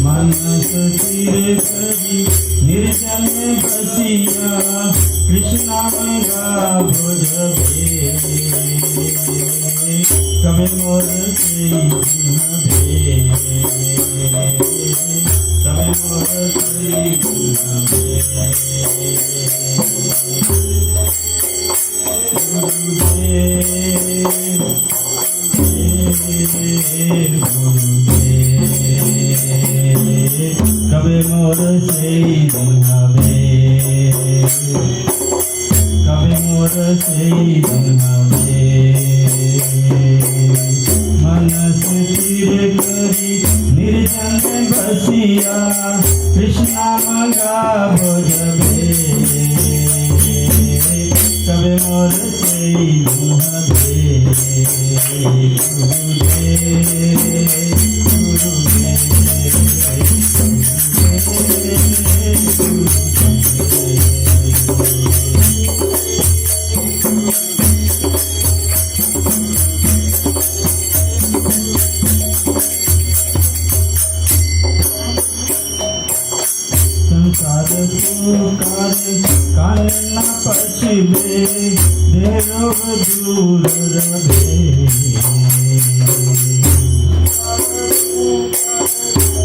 मानस तीर करी निर्जन बसिया कृष्णा गाभो जबे कबे मोर से भे कबे मोर कबे मोर से हवे कबे मोर से हवे मनस तीर करी निर्जन बसिया कृष्णा गाभो जबे कबे मोर से हवे संसार पुकार कान न पछिबे देरो दूर रहे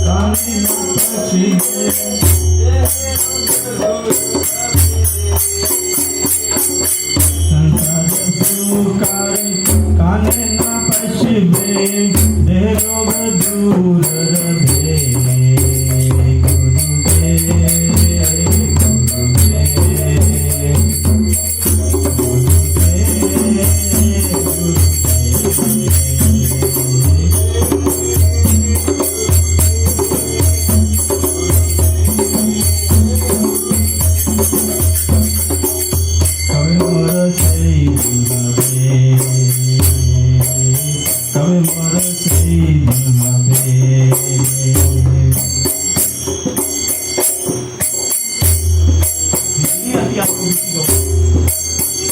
कान न पछिबे संसार पुकार कान न पछिबे देरो दूर रहे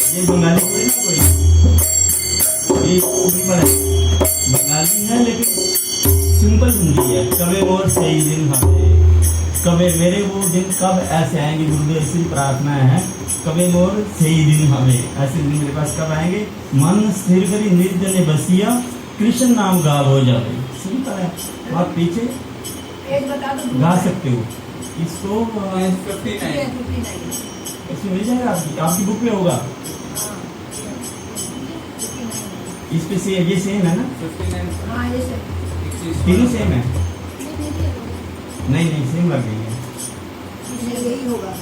ये बंगाली कोई ना कोई ये सिंपल है बंगाली है लेकिन सिंपल हिंदी है। कबे मोर सही दिन हवे कबे मेरे वो दिन कब ऐसे आएंगे गुरुदेव ऐसी प्रार्थना है। कबे मोर सही दिन हवे ऐसे दिन मेरे पास कब आएंगे। मन स्थिर करी निर्जन बसिया कृष्ण नाम गाभो जावे। सिंपल है आप पीछे गा सकते हो इसको। इसमें मिल जाएगा आपकी बुक में होगा। इस पे से ये सेम है ना। तीनों सेम है। नहीं सेम लग गई है। यही होगा।